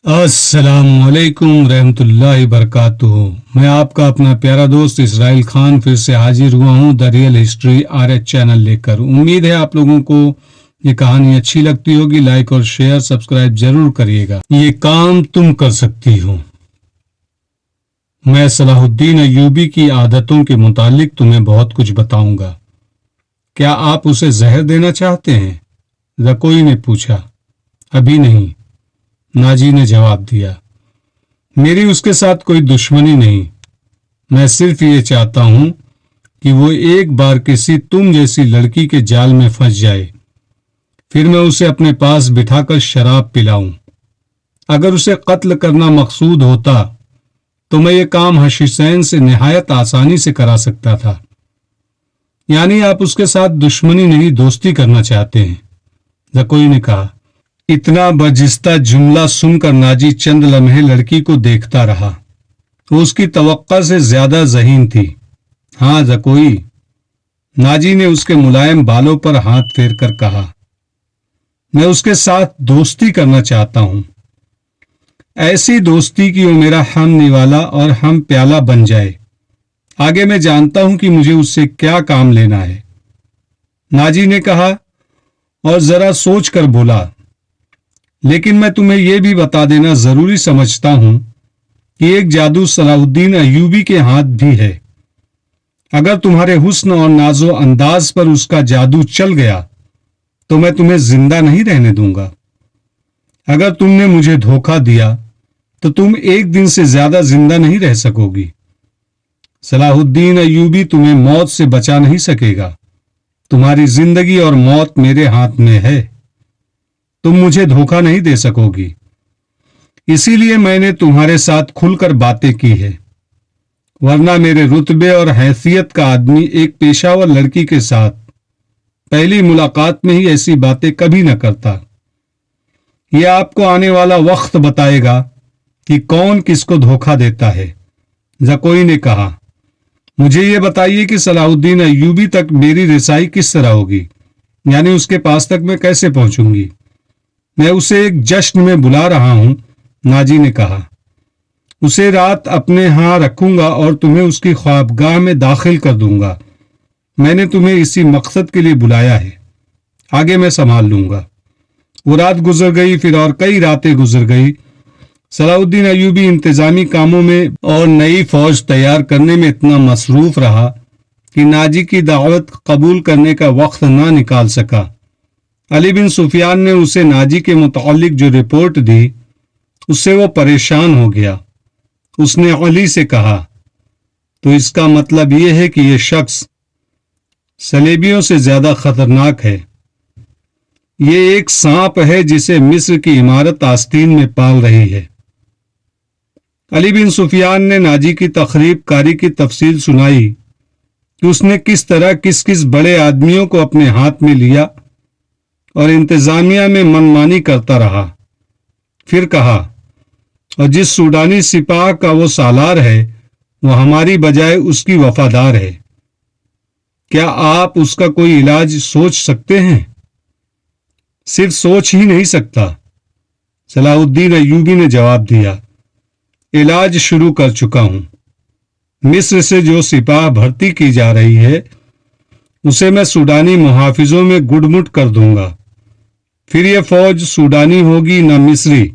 السلام علیکم رحمۃ اللہ وبرکاتہ۔ میں آپ کا اپنا پیارا دوست اسرائیل خان پھر سے حاضر ہوا ہوں the real history RH channel لے کر۔ امید ہے آپ لوگوں کو یہ کہانی اچھی لگتی ہوگی۔ لائک اور شیئر سبسکرائب ضرور کریے گا، یہ کام تم کر سکتی ہو۔ میں صلاح الدین ایوبی کی عادتوں کے متعلق تمہیں بہت کچھ بتاؤں گا۔ کیا آپ اسے زہر دینا چاہتے ہیں؟ زکوئی نے پوچھا۔ ابھی نہیں، ناجی نے جواب دیا۔ میری اس کے ساتھ کوئی دشمنی نہیں، میں صرف یہ چاہتا ہوں کہ وہ ایک بار کسی تم جیسی لڑکی کے جال میں پھنس جائے، پھر میں اسے اپنے پاس بٹھا کر شراب پلاؤں۔ اگر اسے قتل کرنا مقصود ہوتا تو میں یہ کام حشیشین سے نہایت آسانی سے کرا سکتا تھا۔ یعنی آپ اس کے ساتھ دشمنی نہیں، دوستی کرنا چاہتے ہیں، زکوئی نے کہا۔ اتنا برجستہ جملہ سن کر ناجی چند لمحے لڑکی کو دیکھتا رہا۔ وہ اس کی توقع سے زیادہ ذہین تھی۔ ہاں زکوئی، ناجی نے اس کے ملائم بالوں پر ہاتھ پھیر کر کہا، میں اس کے ساتھ دوستی کرنا چاہتا ہوں، ایسی دوستی کہ وہ میرا ہم نوالا اور ہم پیالہ بن جائے۔ آگے میں جانتا ہوں کہ مجھے اس سے کیا کام لینا ہے، ناجی نے کہا اور ذرا سوچ کر بولا۔ لیکن میں تمہیں یہ بھی بتا دینا ضروری سمجھتا ہوں کہ ایک جادو صلاح الدین ایوبی کے ہاتھ بھی ہے۔ اگر تمہارے حسن اور ناز و انداز پر اس کا جادو چل گیا تو میں تمہیں زندہ نہیں رہنے دوں گا۔ اگر تم نے مجھے دھوکہ دیا تو تم ایک دن سے زیادہ زندہ نہیں رہ سکو گی۔ صلاح الدین ایوبی تمہیں موت سے بچا نہیں سکے گا۔ تمہاری زندگی اور موت میرے ہاتھ میں ہے، تم مجھے دھوکہ نہیں دے سکو گی۔ اسی لیے میں نے تمہارے ساتھ کھل کر باتیں کی ہے، ورنہ میرے رتبے اور حیثیت کا آدمی ایک پیشہ ور لڑکی کے ساتھ پہلی ملاقات میں ہی ایسی باتیں کبھی نہ کرتا۔ یہ آپ کو آنے والا وقت بتائے گا کہ کون کس کو دھوکہ دیتا ہے، زکوئی نے کہا۔ مجھے یہ بتائیے کہ صلاح الدین ایوبی تک میری رسائی کس طرح ہوگی، یعنی اس کے پاس تک میں کیسے پہنچوں گی؟ میں اسے ایک جشن میں بلا رہا ہوں، ناجی نے کہا۔ اسے رات اپنے ہاں رکھوں گا اور تمہیں اس کی خوابگاہ میں داخل کر دوں گا۔ میں نے تمہیں اسی مقصد کے لیے بلایا ہے، آگے میں سنبھال لوں گا۔ وہ رات گزر گئی، پھر اور کئی راتیں گزر گئی۔ صلاح الدین ایوبی انتظامی کاموں میں اور نئی فوج تیار کرنے میں اتنا مصروف رہا کہ ناجی کی دعوت قبول کرنے کا وقت نہ نکال سکا۔ علی بن سفیان نے اسے ناجی کے متعلق جو رپورٹ دی اس سے وہ پریشان ہو گیا۔ اس نے علی سے کہا، تو اس کا مطلب یہ ہے کہ یہ شخص صلیبیوں سے زیادہ خطرناک ہے۔ یہ ایک سانپ ہے جسے مصر کی عمارت آستین میں پال رہی ہے۔ علی بن سفیان نے ناجی کی تخریب کاری کی تفصیل سنائی کہ اس نے کس طرح کس کس بڑے آدمیوں کو اپنے ہاتھ میں لیا اور انتظامیہ میں منمانی کرتا رہا۔ پھر کہا، اور جس سوڈانی سپاہ کا وہ سالار ہے وہ ہماری بجائے اس کی وفادار ہے۔ کیا آپ اس کا کوئی علاج سوچ سکتے ہیں؟ صرف سوچ ہی نہیں سکتا، صلاح الدین ایوبی نے جواب دیا۔ علاج شروع کر چکا ہوں۔ مصر سے جو سپاہ بھرتی کی جا رہی ہے اسے میں سوڈانی محافظوں میں گڑ مٹ کر دوں گا۔ پھر یہ فوج سوڈانی ہوگی نہ مصری۔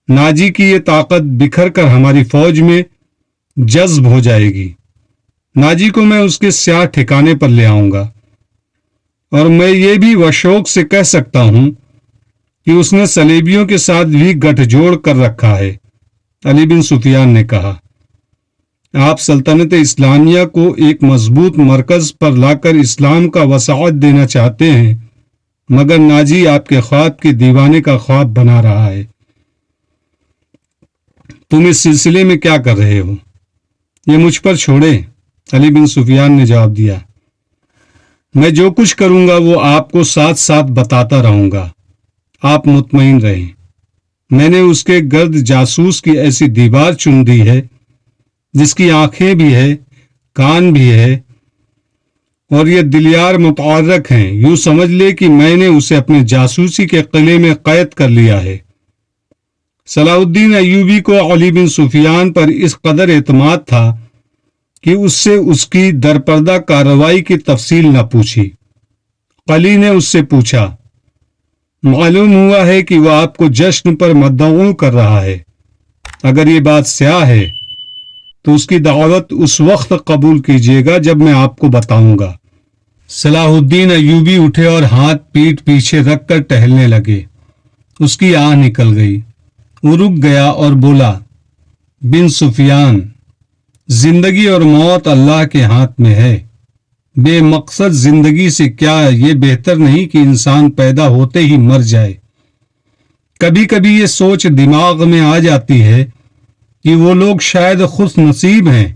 ناجی کی یہ طاقت بکھر کر ہماری فوج میں جذب ہو جائے گی۔ ناجی کو میں اس کے سیاہ ٹھکانے پر لے آؤں گا، اور میں یہ بھی وشوق سے کہہ سکتا ہوں کہ اس نے صلیبیوں کے ساتھ بھی گٹھ جوڑ کر رکھا ہے، علی بن سفیان نے کہا۔ آپ سلطنت اسلامیہ کو ایک مضبوط مرکز پر لا کر اسلام کا وسعت دینا چاہتے ہیں، مگر ناجی آپ کے خواب کے دیوانے کا خواب بنا رہا ہے۔ تم اس سلسلے میں کیا کر رہے ہو؟ یہ مجھ پر چھوڑے، علی بن سفیان نے جواب دیا۔ میں جو کچھ کروں گا وہ آپ کو ساتھ ساتھ بتاتا رہوں گا، آپ مطمئن رہیں۔ میں نے اس کے گرد جاسوس کی ایسی دیوار چن دی ہے جس کی آنکھیں بھی ہے، کان بھی ہے، اور یہ دلیار متحرک ہیں۔ یوں سمجھ لے کہ میں نے اسے اپنے جاسوسی کے قلعے میں قید کر لیا ہے۔ صلاح الدین ایوبی کو علی بن سفیان پر اس قدر اعتماد تھا کہ اس سے اس کی درپردہ کارروائی کی تفصیل نہ پوچھی۔ قلی نے اس سے پوچھا، معلوم ہوا ہے کہ وہ آپ کو جشن پر مدعو کر رہا ہے، اگر یہ بات صحیح ہے تو اس کی دعوت اس وقت قبول کیجیے گا جب میں آپ کو بتاؤں گا۔ صلاح الدین ایوبی اٹھے اور ہاتھ پیٹھ پیچھے رکھ کر ٹہلنے لگے۔ اس کی آہ نکل گئی، وہ رک گیا اور بولا، بن سفیان، زندگی اور موت اللہ کے ہاتھ میں ہے۔ بے مقصد زندگی سے کیا یہ بہتر نہیں کہ انسان پیدا ہوتے ہی مر جائے؟ کبھی کبھی یہ سوچ دماغ میں آ جاتی ہے کہ وہ لوگ شاید خوش نصیب ہیں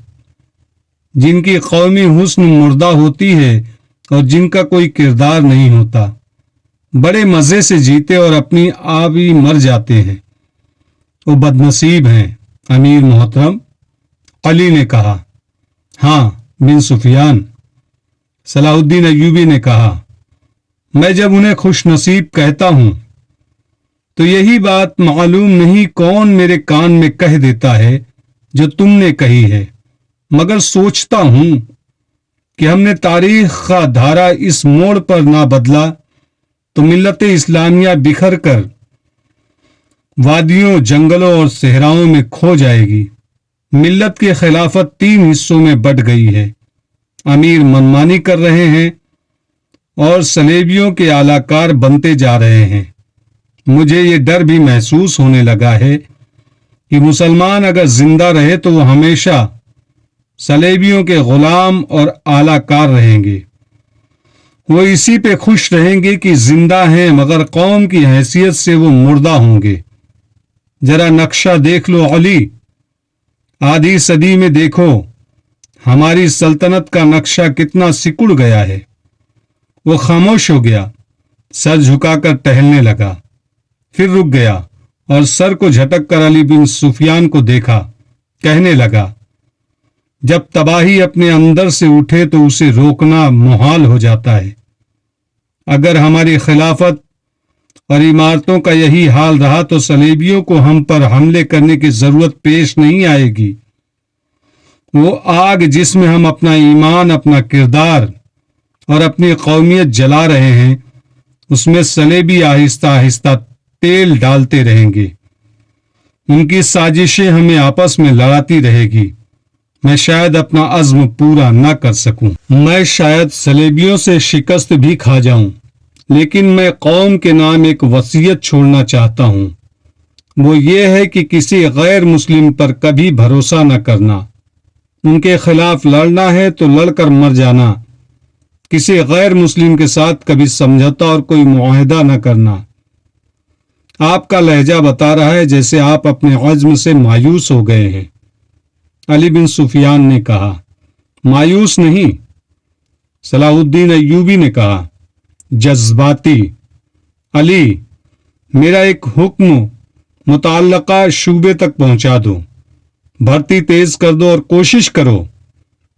جن کی قومی حسن مردہ ہوتی ہے اور جن کا کوئی کردار نہیں ہوتا، بڑے مزے سے جیتے اور اپنی آپ ہی مر جاتے ہیں۔ وہ بد نصیب ہیں امیر محترم، علی نے کہا۔ ہاں بن سفیان، صلاح الدین ایوبی نے کہا، میں جب انہیں خوش نصیب کہتا ہوں تو یہی بات معلوم نہیں کون میرے کان میں کہہ دیتا ہے جو تم نے کہی ہے، مگر سوچتا ہوں کہ ہم نے تاریخ کا دھارا اس موڑ پر نہ بدلا تو ملت اسلامیہ بکھر کر وادیوں، جنگلوں اور صحراؤں میں کھو جائے گی۔ ملت کی خلافت 3 حصوں میں بٹ گئی ہے، امیر منمانی کر رہے ہیں اور صلیبیوں کے اعلی کار بنتے جا رہے ہیں۔ مجھے یہ ڈر بھی محسوس ہونے لگا ہے کہ مسلمان اگر زندہ رہے تو وہ ہمیشہ صلیبیوں کے غلام اور اعلی کار رہیں گے۔ وہ اسی پہ خوش رہیں گے کہ زندہ ہیں، مگر قوم کی حیثیت سے وہ مردہ ہوں گے۔ ذرا نقشہ دیکھ لو علی، آدھی صدی میں دیکھو ہماری سلطنت کا نقشہ کتنا سکڑ گیا ہے۔ وہ خاموش ہو گیا، سر جھکا کر ٹہلنے لگا، پھر رک گیا اور سر کو جھٹک کر علی بن سفیان کو دیکھا، کہنے لگا، جب تباہی اپنے اندر سے اٹھے تو اسے روکنا محال ہو جاتا ہے۔ اگر ہماری خلافت اور عمارتوں کا یہی حال رہا تو صلیبیوں کو ہم پر حملے کرنے کی ضرورت پیش نہیں آئے گی۔ وہ آگ جس میں ہم اپنا ایمان، اپنا کردار اور اپنی قومیت جلا رہے ہیں، اس میں صلیبی آہستہ آہستہ تیل ڈالتے رہیں گے۔ ان کی سازشیں ہمیں آپس میں لڑاتی رہے گی۔ میں شاید اپنا عزم پورا نہ کر سکوں، میں شاید صلیبیوں سے شکست بھی کھا جاؤں، لیکن میں قوم کے نام ایک وصیت چھوڑنا چاہتا ہوں۔ وہ یہ ہے کہ کسی غیر مسلم پر کبھی بھروسہ نہ کرنا۔ ان کے خلاف لڑنا ہے تو لڑ کر مر جانا۔ کسی غیر مسلم کے ساتھ کبھی سمجھوتا اور کوئی معاہدہ نہ کرنا۔ آپ کا لہجہ بتا رہا ہے جیسے آپ اپنے عزم سے مایوس ہو گئے ہیں۔ علی بن سفیان نے کہا، مایوس نہیں، صلاح الدین ایوبی نے کہا، جذباتی۔ علی، میرا ایک حکم متعلقہ شعبے تک پہنچا دو، بھرتی تیز کر دو اور کوشش کرو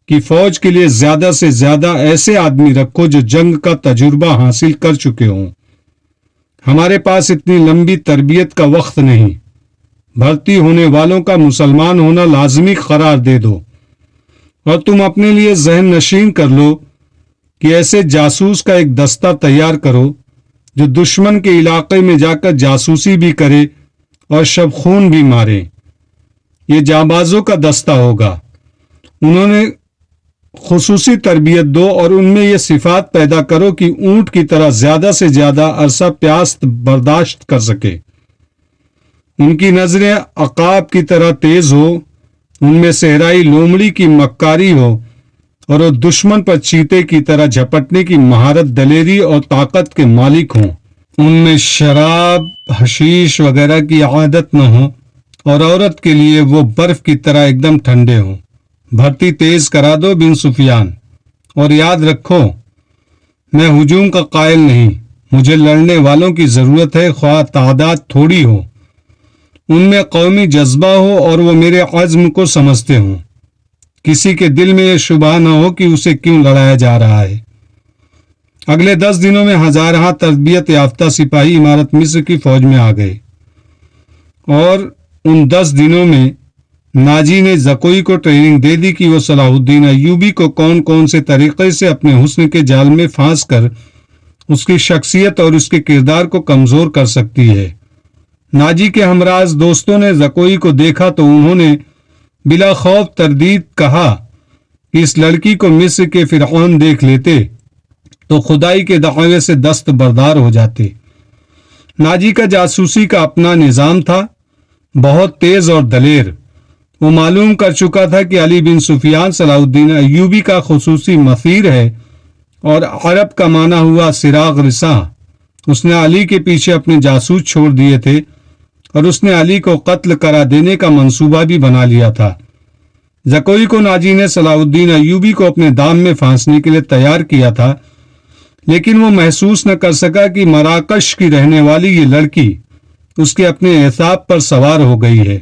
کہ فوج کے لیے زیادہ سے زیادہ ایسے آدمی رکھو جو جنگ کا تجربہ حاصل کر چکے ہوں۔ ہمارے پاس اتنی لمبی تربیت کا وقت نہیں۔ بھرتی ہونے والوں کا مسلمان ہونا لازمی قرار دے دو، اور تم اپنے لیے ذہن نشین کر لو کہ ایسے جاسوس کا ایک دستہ تیار کرو جو دشمن کے علاقے میں جا کر جاسوسی بھی کرے اور شب خون بھی مارے۔ یہ جانبازوں کا دستہ ہوگا۔ انہوں نے خصوصی تربیت دو اور ان میں یہ صفات پیدا کرو کہ اونٹ کی طرح زیادہ سے زیادہ عرصہ پیاس برداشت کر سکے۔ ان کی نظریں عقاب کی طرح تیز ہو، ان میں صحرائی لومڑی کی مکاری ہو اور وہ دشمن پر چیتے کی طرح جھپٹنے کی مہارت، دلیری اور طاقت کے مالک ہوں۔ ان میں شراب، حشیش وغیرہ کی عادت نہ ہو اور عورت کے لیے وہ برف کی طرح ایک دم ٹھنڈے ہوں۔ بھرتی تیز کرا دو بن سفیان، اور یاد رکھو میں ہجوم کا قائل نہیں، مجھے لڑنے والوں کی ضرورت ہے، خواہ تعداد تھوڑی ہو، ان میں قومی جذبہ ہو اور وہ میرے عزم کو سمجھتے ہوں۔ کسی کے دل میں یہ شبہ نہ ہو کہ اسے کیوں لڑایا جا رہا ہے۔ اگلے 10 دنوں میں ہزارہ تربیت یافتہ سپاہی عمارت مصر کی فوج میں آ گئے۔ اور ان 10 دنوں میں ناجی نے زکوئی کو ٹریننگ دے دی کہ وہ صلاح الدین ایوبی کو کون کون سے طریقے سے اپنے حسن کے جال میں پھانس کر اس کی شخصیت اور اس کے کردار کو کمزور کر سکتی ہے۔ ناجی کے ہمراز دوستوں نے زکوئی کو دیکھا تو انہوں نے بلا خوف تردید کہا کہ اس لڑکی کو مصر کے فرعون دیکھ لیتے تو خدائی کے دعوے سے دست بردار ہو جاتے۔ ناجی کا جاسوسی کا اپنا نظام تھا، بہت تیز اور دلیر۔ وہ معلوم کر چکا تھا کہ علی بن سفیان صلاح الدین ایوبی کا خصوصی مفیر ہے، اور عرب کا معنی ہوا سراغ رساں۔ اس نے علی کے پیچھے اپنے جاسوس چھوڑ دیے تھے اور اس نے علی کو قتل کرا دینے کا منصوبہ بھی بنا لیا تھا۔ زکوئی کو ناجی نے صلاح الدین ایوبی کو اپنے دام میں پھانسنے کے لیے تیار کیا تھا، لیکن وہ محسوس نہ کر سکا کہ مراکش کی رہنے والی یہ لڑکی اس کے اپنے اعصاب پر سوار ہو گئی ہے۔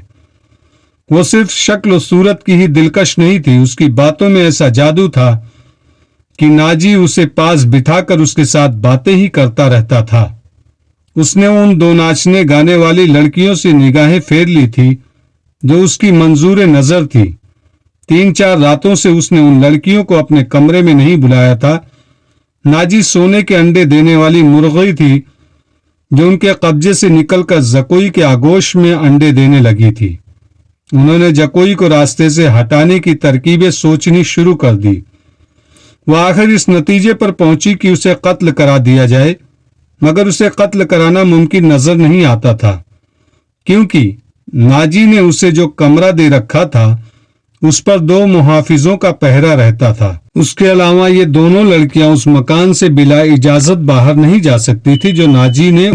وہ صرف شکل و صورت کی ہی دلکش نہیں تھی، اس کی باتوں میں ایسا جادو تھا کہ ناجی اسے پاس بٹھا کر اس کے ساتھ باتیں ہی کرتا رہتا تھا۔ اس نے ان 2 ناچنے گانے والی لڑکیوں سے نگاہیں پھیر لی تھی جو اس کی منظور نظر تھی۔ 3-4 راتوں سے اس نے ان لڑکیوں کو اپنے کمرے میں نہیں بلایا تھا۔ ناجی سونے کے انڈے دینے والی مرغی تھی جو ان کے قبضے سے نکل کر زکوئی کے آگوش میں انڈے دینے لگی تھی۔ انہوں نے زکوئی کو راستے سے ہٹانے کی ترکیبیں سوچنی شروع کر دی۔ وہ آخر اس نتیجے پر پہنچی کہ اسے قتل کرا دیا جائے، مگر اسے قتل کرانا ممکن نظر نہیں آتا تھا، کیونکہ ناجی نے اسے جو کمرہ دے رکھا تھا اس پر 2 محافظوں کا پہرا رہتا تھا۔ اس کے علاوہ یہ دونوں لڑکیاں اس مکان سے بلا اجازت باہر نہیں جا سکتی تھی جو ناجی نے